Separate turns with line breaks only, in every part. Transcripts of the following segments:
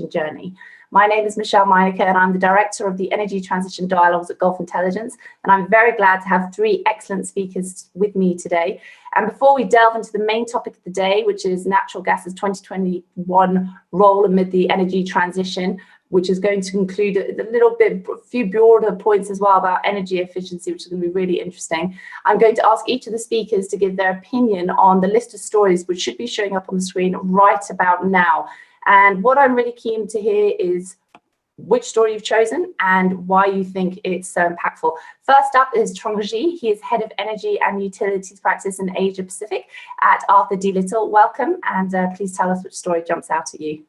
journey. My name is Michelle Meinecke and I'm the Director of the Energy Transition Dialogues at Gulf Intelligence, and I'm very glad to have three excellent speakers with me today. And before we delve into the main topic of the day, which is natural gas's 2021 role amid the energy transition, which is going to include a few broader points as well about energy efficiency, which is going to be really interesting. I'm going to ask each of the speakers to give their opinion on the list of stories which should be showing up on the screen right about now. And what I'm really keen to hear is which story you've chosen and why you think it's so impactful. First up is Chongji. He is Head of Energy and Utilities Practice in Asia Pacific at Arthur D. Little. Welcome, and please tell us which story jumps out at you.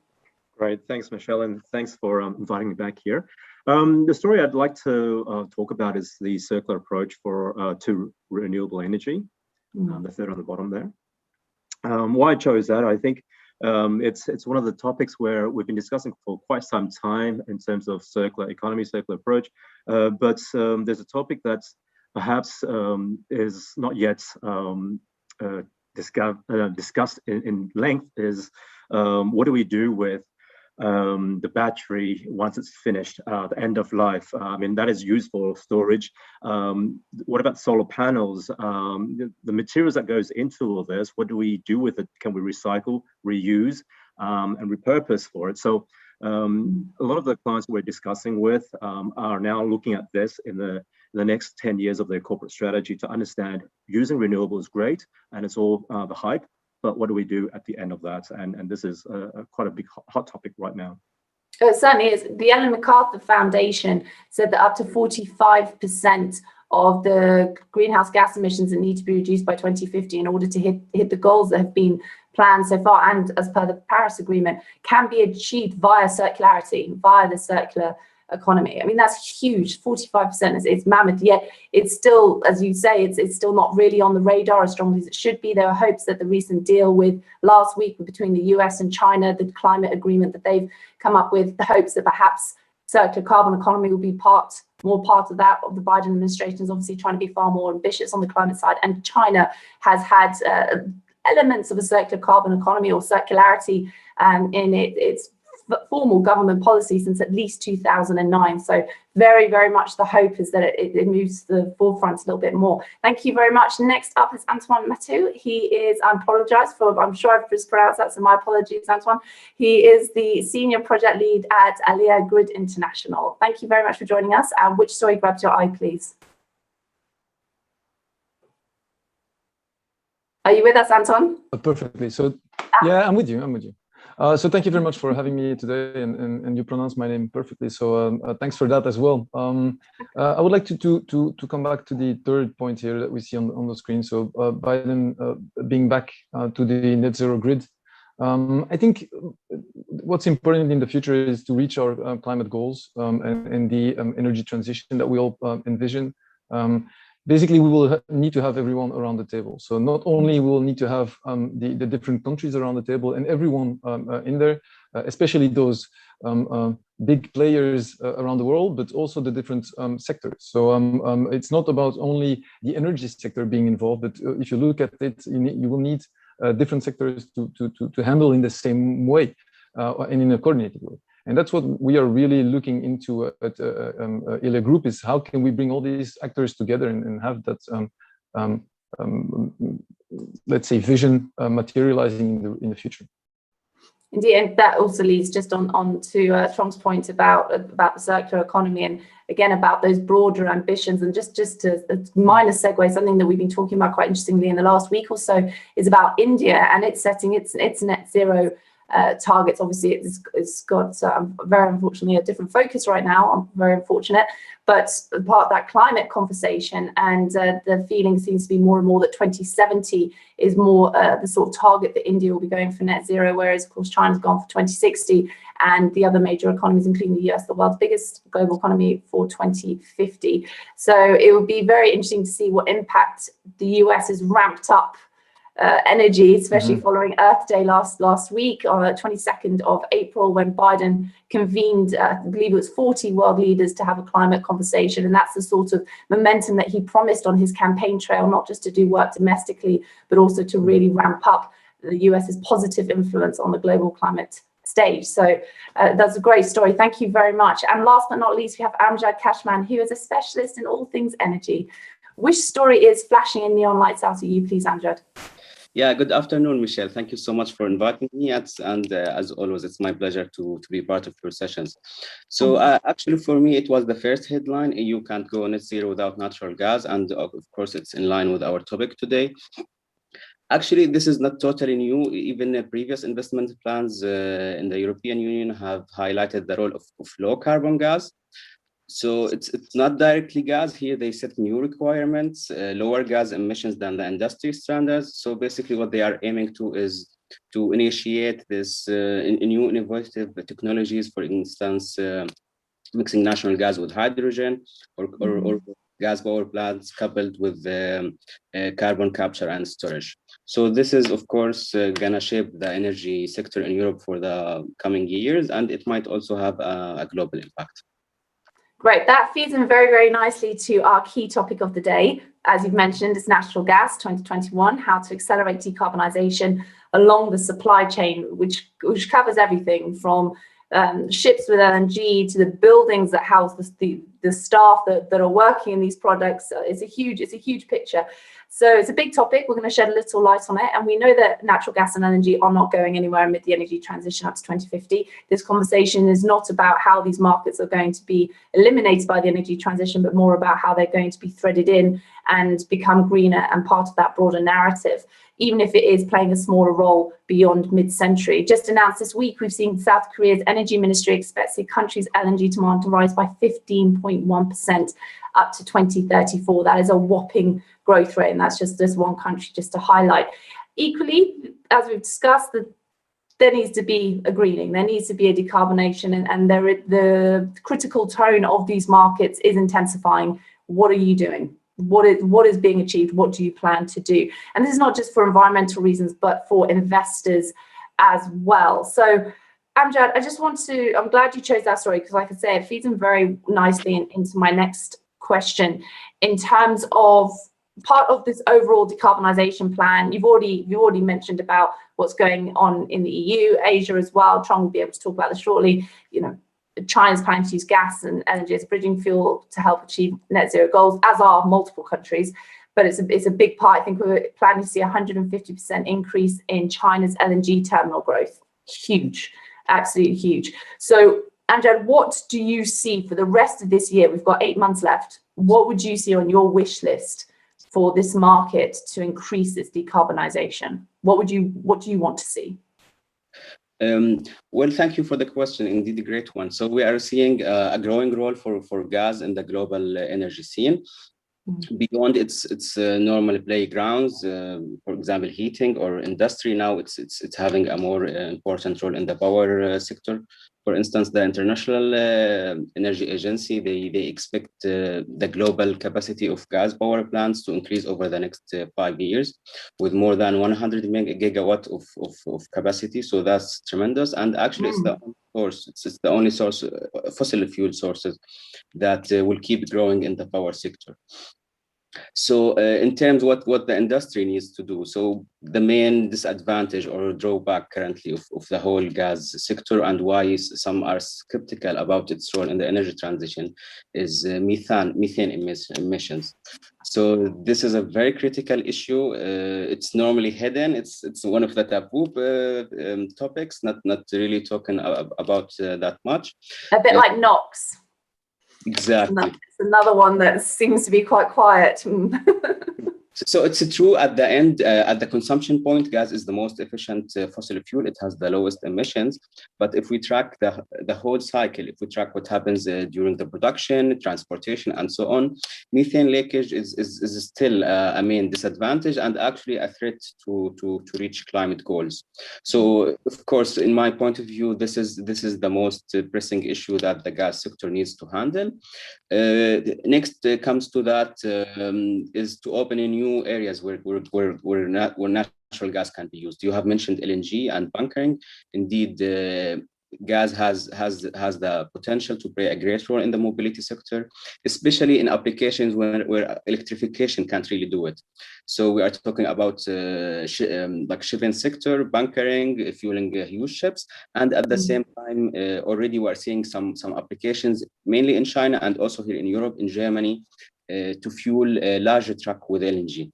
Great, thanks Michelle, and thanks for inviting me back here. The story I'd like to talk about is the circular approach to renewable energy, the third on the bottom there. Why I chose that, I think it's one of the topics where we've been discussing for quite some time in terms of circular economy, circular approach, but there's a topic that perhaps is not yet discussed in length, is what do we do with the battery once it's finished, the end of life. I mean, that is used for storage. What about solar panels? The materials that goes into all this, what do we do with it? Can we recycle, reuse, and repurpose for it? So a lot of the clients we're discussing with are now looking at this in the next 10 years of their corporate strategy to understand using renewables is great, and it's all the hype. But what do we do at the end of that? And this is quite a big hot topic right now.
It certainly is. The Ellen MacArthur Foundation said that up to 45% of the greenhouse gas emissions that need to be reduced by 2050 in order to hit the goals that have been planned so far, and as per the Paris Agreement, can be achieved via circularity, via the circular economy. I mean, that's huge. 45% is mammoth, yet it's still, as you say, it's still not really on the radar as strongly as it should be. There are hopes that the recent deal with last week between the US and China, the climate agreement that they've come up with, the hopes that perhaps circular carbon economy will be more part of that. Of the Biden administration is obviously trying to be far more ambitious on the climate side, and China has had elements of a circular carbon economy or circularity in its formal government policy since at least 2009. So very, very much the hope is that it moves to the forefront a little bit more. Thank you very much. Next up is Antoine Matou. He is, I apologize for, I'm sure I've mispronounced that, so my apologies, Antoine. He is the Senior Project Lead at Alia Grid International. Thank you very much for joining us. And which story grabs your eye, please? Are you with us, Anton?
Perfectly. So, yeah, I'm with you. So thank you very much for having me today, and you pronounce my name perfectly. So thanks for that as well. I would like to come back to the third point here that we see on the screen. So Biden being back to the net zero grid. I think what's important in the future is to reach our climate goals and the energy transition that we all envision. Basically, we will need to have everyone around the table. So not only we will need to have the different countries around the table and everyone in there, especially those big players around the world, but also the different sectors. So it's not about only the energy sector being involved, but if you look at it, you will need different sectors to handle in the same way and in a coordinated way. And that's what we are really looking into at Alia Group, is how can we bring all these actors together and have that, let's say, vision materializing in the future.
Indeed, and that also leads just on to Trump's point about the circular economy, and again about those broader ambitions. And just a minor segue, something that we've been talking about quite interestingly in the last week or so is about India and it's setting its net zero targets. Obviously, it's got very unfortunately a different focus right now. I'm very unfortunate, but part of that climate conversation, and the feeling seems to be more and more that 2070 is more the sort of target that India will be going for net zero, whereas of course China's gone for 2060, and the other major economies, including the US, the world's biggest global economy, for 2050. So it would be very interesting to see what impact the US has ramped up energy, especially following Earth Day last week on the 22nd of April, when Biden convened, I believe it was 40 world leaders to have a climate conversation. And that's the sort of momentum that he promised on his campaign trail, not just to do work domestically, but also to really ramp up the US's positive influence on the global climate stage. So that's a great story. Thank you very much. And last but not least, we have Amjad Kashman, who is a specialist in all things energy. Which story is flashing in neon lights out at you, please, Amjad?
Yeah, good afternoon, Michelle. Thank you so much for inviting me. And as always, it's my pleasure to be part of your sessions. So actually, for me, it was the first headline: EU can't go net zero without natural gas. And of course, it's in line with our topic today. Actually, this is not totally new. Even previous investment plans in the European Union have highlighted the role of low carbon gas. So it's not directly gas here. They set new requirements, lower gas emissions than the industry standards. So basically what they are aiming to is to initiate this new innovative technologies, for instance, mixing natural gas with hydrogen or gas power plants coupled with carbon capture and storage. So this is, of course, gonna shape the energy sector in Europe for the coming years, and it might also have a global impact.
Great, that feeds in very, very nicely to our key topic of the day. As you've mentioned, it's natural gas 2021, how to accelerate decarbonisation along the supply chain, which covers everything from ships with LNG to the buildings that house the staff that are working in these products. It's a huge picture. So it's a big topic. We're going to shed a little light on it. And we know that natural gas and LNG are not going anywhere amid the energy transition up to 2050. This conversation is not about how these markets are going to be eliminated by the energy transition, but more about how they're going to be threaded in and become greener and part of that broader narrative, even if it is playing a smaller role beyond mid-century. Just announced this week, we've seen South Korea's energy ministry expects the country's LNG demand to rise by 15.1% up to 2034. That is a whopping growth rate, and that's just this one country, just to highlight. Equally, as we've discussed, there needs to be a greening, there needs to be a decarbonation, and the critical tone of these markets is intensifying. What are you doing? What is being achieved? What do you plan to do? And this is not just for environmental reasons, but for investors as well. So Amjad, I'm glad you chose that story, because like I say, it feeds in very nicely into my next question in terms of part of this overall decarbonisation plan. You've already mentioned about what's going on in the EU, Asia as well. Trung will be able to talk about this shortly. You know, China's planning to use gas and energy as a bridging fuel to help achieve net zero goals, as are multiple countries. But it's a big part. I think we're planning to see 150% increase in China's LNG terminal growth. Huge, absolutely huge. So Amjad, what do you see for the rest of this year? We've got 8 months left. What would you see on your wish list for this market to increase its decarbonisation? What do you want to see?
Well, thank you for the question. Indeed, a great one. So we are seeing a growing role for gas in the global energy scene. Beyond its normal playgrounds, for example, heating or industry. Now it's having a more important role in the power sector. For instance, the International Energy Agency, they expect the global capacity of gas power plants to increase over the next 5 years with more than 100 gigawatt of capacity. So that's tremendous. And actually, it's the only source. It's the only source, fossil fuel sources that will keep growing in the power sector. So in terms of what the industry needs to do, so the main disadvantage or drawback currently of the whole gas sector, and why some are skeptical about its role in the energy transition, is methane emissions. So this is a very critical issue. It's normally hidden. It's one of the taboo topics, not really talking about that much.
A bit like NOx.
Exactly.
It's another one that seems to be quite quiet.
So it's true at the end, at the consumption point, gas is the most efficient fossil fuel. It has the lowest emissions. But if we track the whole cycle, if we track what happens during the production, transportation, and so on, methane leakage is still a main disadvantage and actually a threat to reach climate goals. So, of course, in my point of view, this is the most pressing issue that the gas sector needs to handle. Next comes to that is to open a new areas where natural gas can be used. You have mentioned LNG and bunkering. Indeed, gas has the potential to play a great role in the mobility sector, especially in applications where electrification can't really do it. So we are talking about like shipping sector, bunkering, fueling huge ships, and at the same time, already we are seeing some applications, mainly in China and also here in Europe, in Germany, to fuel a larger truck with LNG.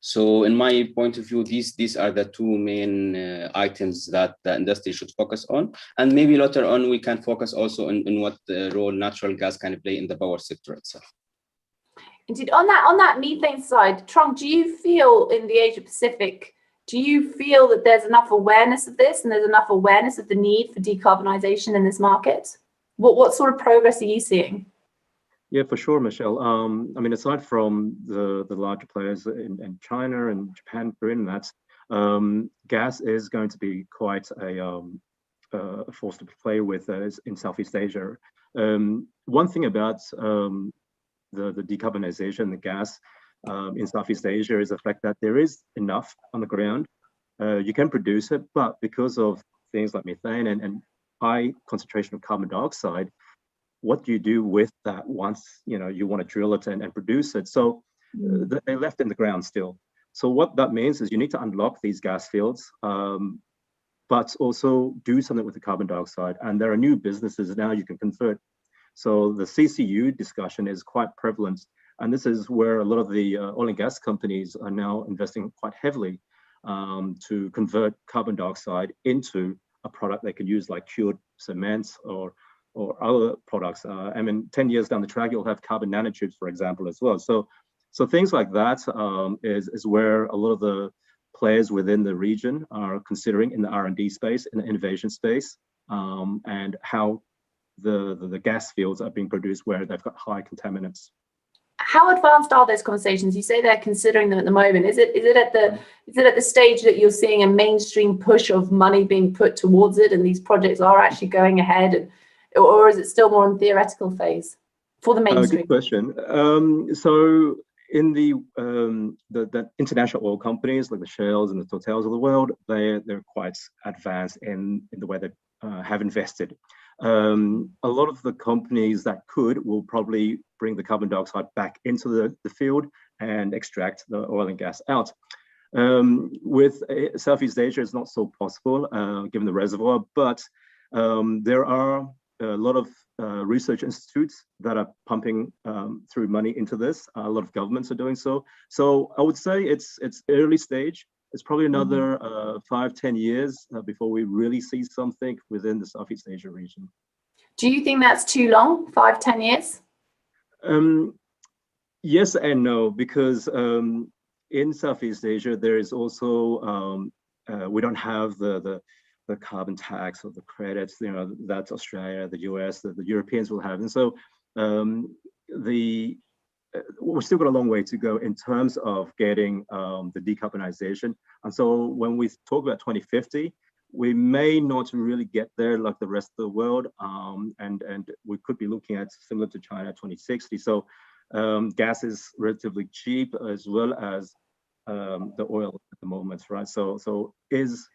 So in my point of view, these are the two main items that the industry should focus on. And maybe later on, we can focus also on what role natural gas can play in the power sector itself.
Indeed, on that methane side, Trung, do you feel in the Asia Pacific, do you feel that there's enough awareness of this and there's enough awareness of the need for decarbonisation in this market? What sort of progress are you seeing?
Yeah, for sure, Michelle. I mean, aside from the larger players in China and Japan, Korea, and that, gas is going to be quite a force to play with in Southeast Asia. One thing about the decarbonisation, the gas in Southeast Asia, is the fact that there is enough on the ground. You can produce it, but because of things like methane and high concentration of carbon dioxide, what do you do with that once you want to drill it and produce it? So they're left in the ground still. So what that means is you need to unlock these gas fields, but also do something with the carbon dioxide. And there are new businesses now you can convert. So the CCU discussion is quite prevalent. And this is where a lot of the oil and gas companies are now investing quite heavily to convert carbon dioxide into a product they can use, like cured cements or other products. I mean, 10 years down the track, you'll have carbon nanotubes, for example, as well. So things like that is where a lot of the players within the region are considering in the R&D space, in the innovation space, and how the gas fields are being produced where they've got high contaminants.
How advanced are those conversations? You say they're considering them at the moment. Is it at the stage that you're seeing a mainstream push of money being put towards it, and these projects are actually going ahead, or is it still more in theoretical phase for the mainstream?
Good question. So in the international oil companies like the Shells and the Totals of the world, they're quite advanced in the way they have invested. A lot of the companies that will probably bring the carbon dioxide back into the field and extract the oil and gas out. With Southeast Asia, it's not so possible given the reservoir, but there are a lot of research institutes that are pumping through money into this. A lot of governments are doing so. So I would say it's early stage. It's probably another 5-10 years before we really see something within the Southeast Asia region.
Do you think that's too long, 5-10 years?
Yes and no, because in Southeast Asia, there is also, we don't have the carbon tax or the credits, that Australia, the US, the Europeans will have. And so we've still got a long way to go in terms of getting the decarbonization. And so when we talk about 2050, we may not really get there like the rest of the world. And we could be looking at similar to China 2060. So gas is relatively cheap as well as the oil at the moment, right? So is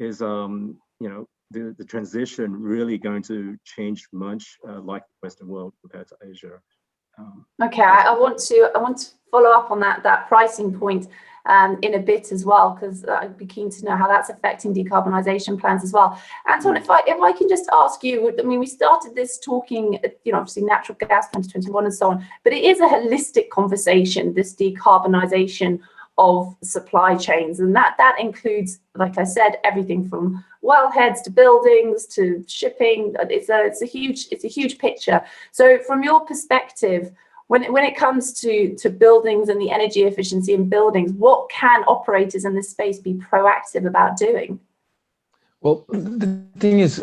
the transition really going to change much like the Western world compared to Asia?
Okay, I want to follow up on that pricing point in a bit as well, because I'd be keen to know how that's affecting decarbonisation plans as well. Anton, if I can just ask you, I mean, we started this talking, obviously natural gas 2021 and so on, but it is a holistic conversation, this decarbonisation of supply chains, and that includes, like I said, everything from wellheads to buildings to shipping. It's a huge picture. So from your perspective, when it comes to buildings and the energy efficiency in buildings, what can operators in this space be proactive about doing? Well,
the thing is,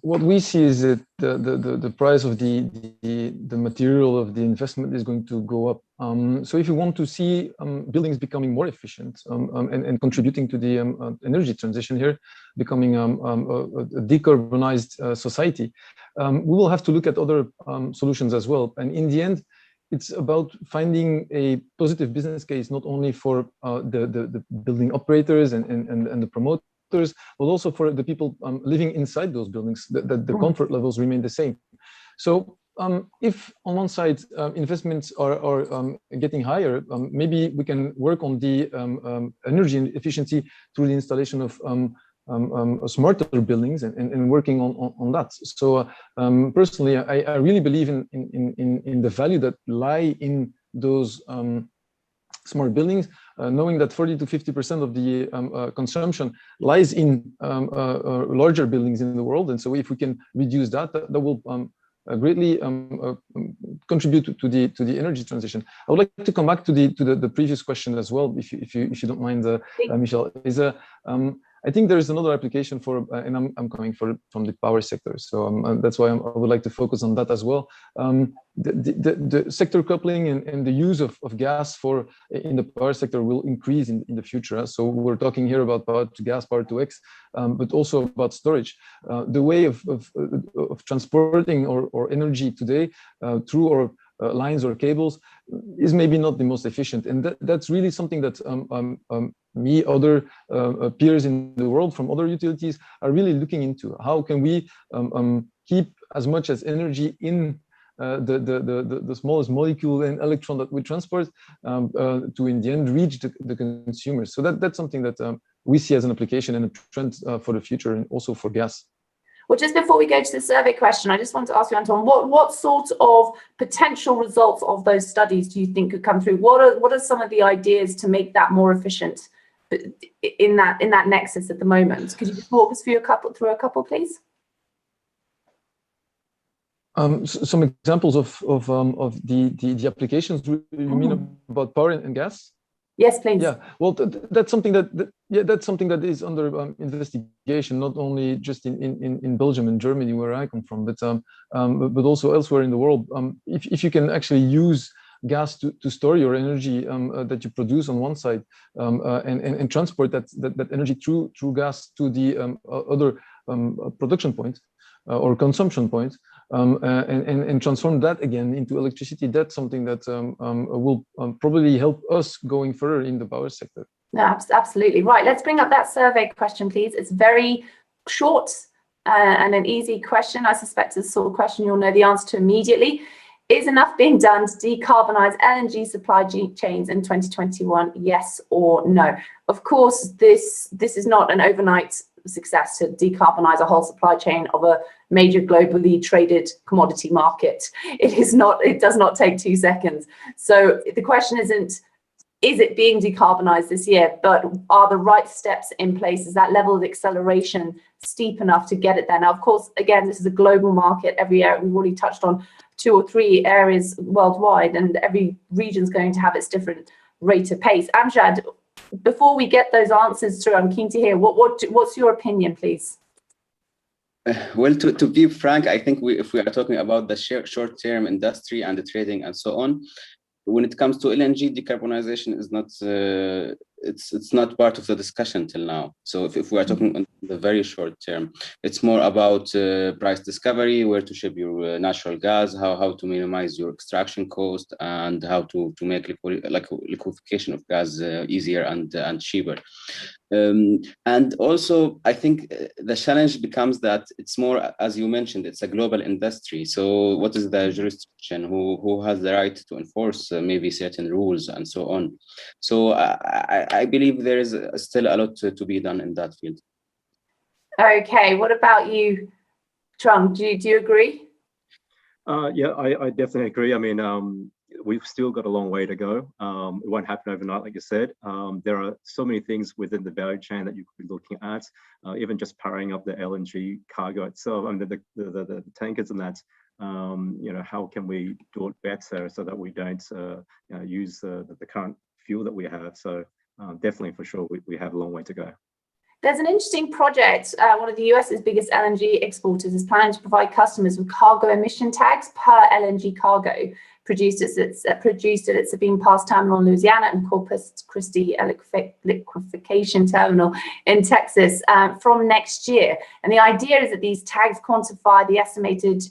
what we see is that the price of the material of the investment is going to go up. So if you want to see buildings becoming more efficient and contributing to the energy transition here, becoming a decarbonized society, we will have to look at other solutions as well. And in the end, it's about finding a positive business case, not only for the building operators and the promoters, contractors, but also for the people living inside those buildings, that the comfort levels remain the same. So if on one side investments are getting higher, maybe we can work on the energy efficiency through the installation of smarter buildings and working on that. So personally, I really believe in the value that lie in those smart buildings, knowing that 40 to 50% of the consumption lies in larger buildings in the world. And so if we can reduce that, that will greatly contribute to the energy transition. I would like to come back to the previous question as well, if you don't mind, Michelle. I think there is another application for, and I'm coming from the power sector, so that's why I would like to focus on that as well. The sector coupling and the use of gas in the power sector will increase in the future. So we're talking here about power to gas, power to X, but also about storage. The way of transporting or energy today through our lines or cables is maybe not the most efficient, and that's really something that other peers in the world from other utilities are really looking into. How can we keep as much as energy in the smallest molecule and electron that we transport to in the end reach the consumers? So that's something that we see as an application and a trend for the future, and also for gas.
Well, just before we go to the survey question, I just want to ask you, Anton, what sort of potential results of those studies do you think could come through? What are some of the ideas to make that more efficient in that nexus at the moment? Could you just walk us through a couple, please?
Some examples of the applications. You mean about power and gas?
Yes, please.
Yeah, well, that's something that is under investigation, not only just in Belgium and Germany, where I come from, but also elsewhere in the world. If you can actually use gas to store your energy that you produce on one side, and transport that energy through gas to the other production point or consumption point, and transform that again into electricity, that's something that will probably help us going further in the power sector.
No, absolutely. Right, let's bring up that survey question, please. It's very short and an easy question. I suspect it's the sort of question you'll know the answer to immediately. Is enough being done to decarbonize LNG supply chains in 2021, yes or no? Of course, this is not an overnight success to decarbonize a whole supply chain of a major globally traded commodity market. It does not take 2 seconds. So the question isn't, is it being decarbonized this year, but are the right steps in place? Is that level of acceleration steep enough to get it there? Now, of course, again, this is a global market. Every area, we've already touched on 2 or 3 areas worldwide, and every region's going to have its different rate of pace. Amjad, before we get those answers through, I'm keen to hear what's your opinion, please?
Well, to be frank, I think if we are talking about the short-term industry and the trading and so on, when it comes to LNG, decarbonization is not it's not part of the discussion till now. So if we are talking on the very short term, it's more about price discovery, where to ship your natural gas, how to minimize your extraction cost, and how to make liquefaction of gas easier and cheaper. And also, I think the challenge becomes that it's more, as you mentioned, it's a global industry. So what is the jurisdiction? Who has the right to enforce maybe certain rules and so on? So I believe there is still a lot to be done in that field.
Okay, what about you, Trung? Do you agree?
Yeah, I definitely agree. I mean, we've still got a long way to go. It won't happen overnight, like you said. There are so many things within the value chain that you could be looking at, even just powering up the LNG cargo itself, and the tankers and that. How can we do it better so that we don't use the current fuel that we have? So definitely, for sure, we have a long way to go.
There's an interesting project. One of the US's biggest LNG exporters is planning to provide customers with cargo emission tags per LNG cargo produced at its Sabine Pass terminal in Louisiana and Corpus Christi liquefaction terminal in Texas from next year. And the idea is that these tags quantify the estimated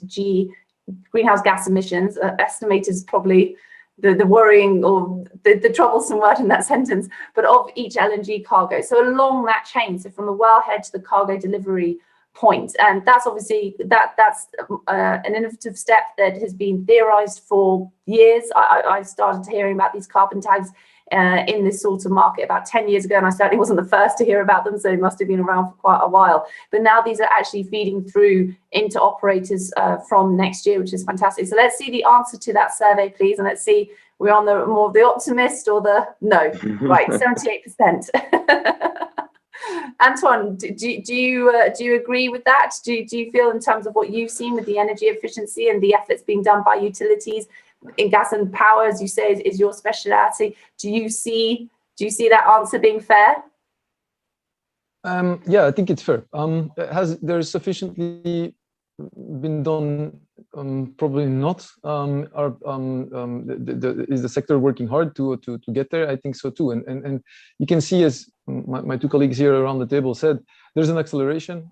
greenhouse gas emissions. Estimated is probably the worrying or the troublesome word in that sentence, but of each LNG cargo. So along that chain, so from the wellhead to the cargo delivery point, and that's obviously that's an innovative step that has been theorized for years. I started hearing about these carbon tags in this sort of market about 10 years ago, and I certainly wasn't the first to hear about them, so they must have been around for quite a while. But now these are actually feeding through into operators from next year, which is fantastic. So let's see the answer to that survey, please, and let's see, we're on the more of the optimist or the no. Right, 78%. Antoine, do you agree with that? Do you feel, in terms of what you've seen with the energy efficiency and the efforts being done by utilities in gas and power, as you say, is your speciality? Do you see that answer being fair?
Yeah, I think it's fair. There's sufficiently been done? Probably not. Is the sector working hard to get there? I think so too. And you can see, as my two colleagues here around the table said, there's an acceleration.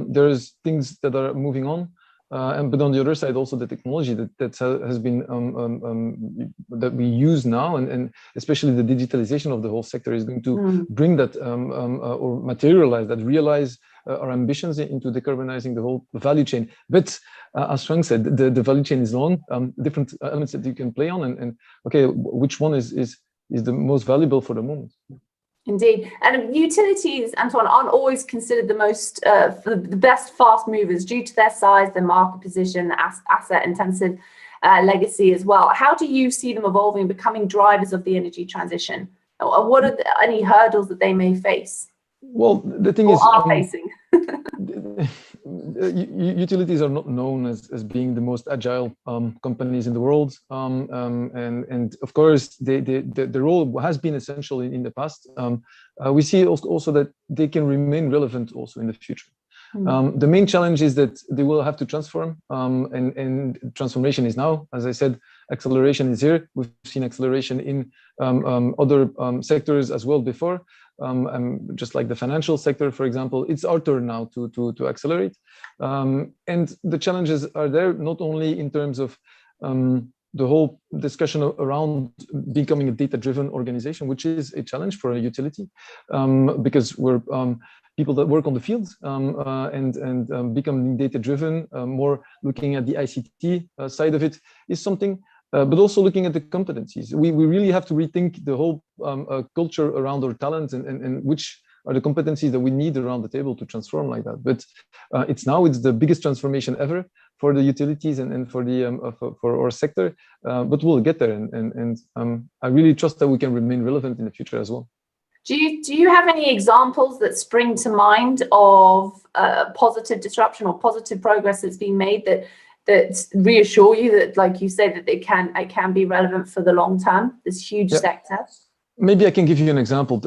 There's things that are moving on. But on the other side, also the technology that has been that we use now, and especially the digitalization of the whole sector is going to bring that or materialize that, realize our ambitions into decarbonizing the whole value chain. But as Frank said, the value chain is long, different elements that you can play on, and okay, which one is the most valuable for the moment?
Indeed, and utilities, Antoine, aren't always considered the most the best fast movers due to their size, their market position, asset intensive legacy as well. How do you see them evolving, becoming drivers of the energy transition? What are any hurdles that they may face?
Well, the thing is,
facing.
Utilities are not known as being the most agile companies in the world, and of course, the role has been essential in the past. We see also that they can remain relevant also in the future. The main challenge is that they will have to transform, and transformation is now. As I said, acceleration is here. We've seen acceleration in other sectors as well before. Just like the financial sector, for example, it's our turn now to accelerate. And the challenges are there not only in terms of the whole discussion around becoming a data-driven organization, which is a challenge for a utility, because we're people that work on the field, and becoming data-driven, more looking at the ICT side of it is something. But also looking at the competencies. We really have to rethink the whole culture around our talents and which are the competencies that we need around the table to transform like that. But it's the biggest transformation ever for the utilities and for our sector. But we'll get there, and I really trust that we can remain relevant in the future as well.
Do you have any examples that spring to mind of positive disruption or positive progress that's been made that reassure you that, like you say, that it can be relevant for the long term, this huge sector?
Maybe I can give you an example.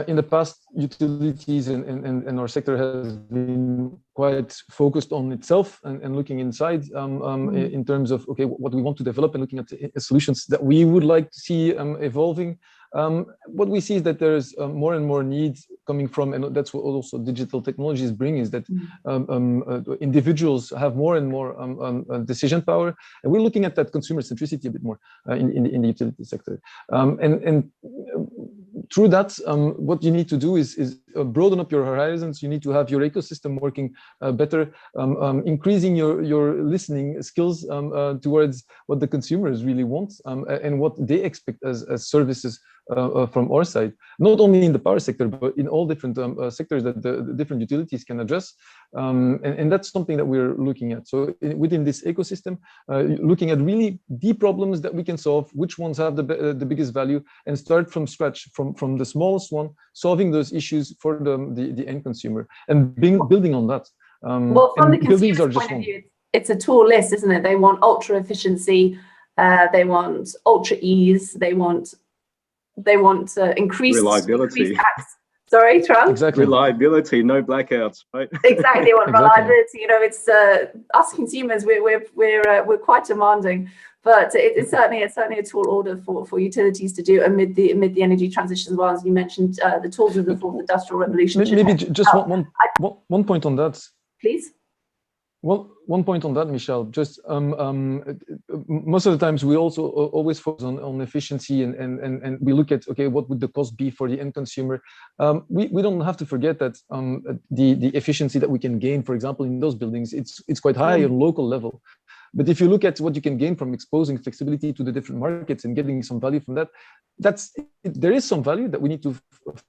In the past, utilities and our sector has been quite focused on itself and looking inside in terms of, okay, what we want to develop and looking at the solutions that we would like to see evolving. What we see is that there's more and more needs coming from, and that's what also digital technologies bring, is that individuals have more and more decision power, and we're looking at that consumer centricity a bit more in the utility sector. And through that, what you need to do is broaden up your horizons. You need to have your ecosystem working better, increasing your listening skills towards what the consumers really want and what they expect as services from our side, not only in the power sector, but in all different sectors that the different utilities can address. And that's something that we're looking at. So within this ecosystem, looking at really deep problems that we can solve, which ones have the biggest value, and start from scratch, from the smallest one, solving those issues for the end consumer, and building on that.
Well, from the consumer's point of view, it's a tool list, isn't it? They want ultra efficiency, they want ultra ease, they want increased
reliability.
Sorry, Trump?
Exactly.
Reliability, no blackouts, right?
Exactly, they want reliability. You know, it's us consumers. We're quite demanding, but it's certainly a tall order for utilities to do amid the energy transition as well. As you mentioned, the tools of the fourth industrial revolution.
Maybe just one point on that.
Please.
Well, one point on that, Michelle, just most of the times we also always focus on efficiency and we look at, okay, what would the cost be for the end consumer? We don't have to forget that the efficiency that we can gain, for example, in those buildings, it's quite high on local level. But if you look at what you can gain from exposing flexibility to the different markets and getting some value from that, there is some value that we need to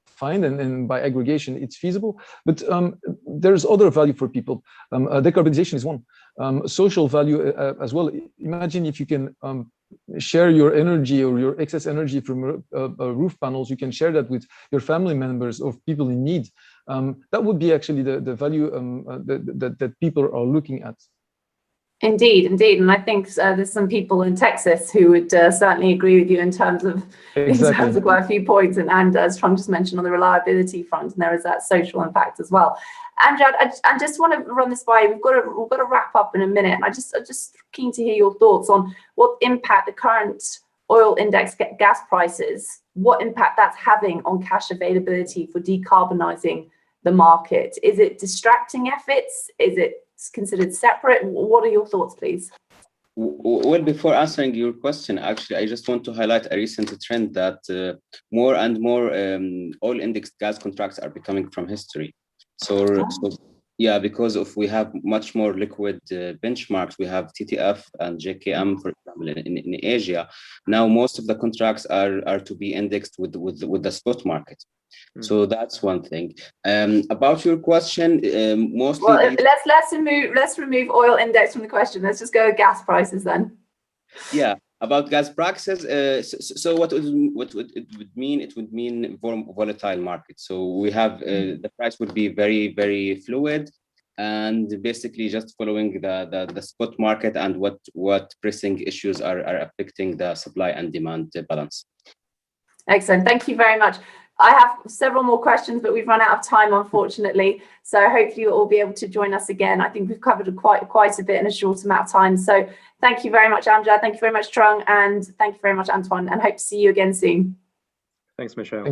find, and by aggregation, it's feasible. But there's other value for people. Decarbonization is one. Social value as well. Imagine if you can share your energy or your excess energy from roof panels, you can share that with your family members or people in need. That would be actually the value that people are looking at.
Indeed, indeed, and I think there's some people in Texas who would certainly agree with you in terms of quite a few points, and as Trung just mentioned, on the reliability front, and there is that social impact as well. Amjad, I just want to run this by. We've got to wrap up in a minute. I'm just keen to hear your thoughts on what impact the current oil index gas prices, what impact that's having on cash availability for decarbonising the market. Is it distracting efforts? Is it considered separate? What are your thoughts, please?
Well, before answering your question, actually, I just want to highlight a recent trend that more and more oil indexed gas contracts are becoming from history. So yeah, because we have much more liquid benchmarks. We have TTF and JKM, for example, in Asia. Now, most of the contracts are to be indexed with the spot market. So that's one thing. About your question, mostly.
Well, let's remove oil index from the question. Let's just go with gas prices then.
Yeah, about gas prices. So what it would mean? It would mean volatile market. So we have the price would be very, very fluid, and basically just following the spot market and what pressing issues are affecting the supply and demand balance.
Excellent. Thank you very much. I have several more questions, but we've run out of time, unfortunately. So hopefully you'll all be able to join us again. I think we've covered quite a bit in a short amount of time. So thank you very much, Amjad. Thank you very much, Trung. And thank you very much, Antoine. And hope to see you again soon.
Thanks, Michelle.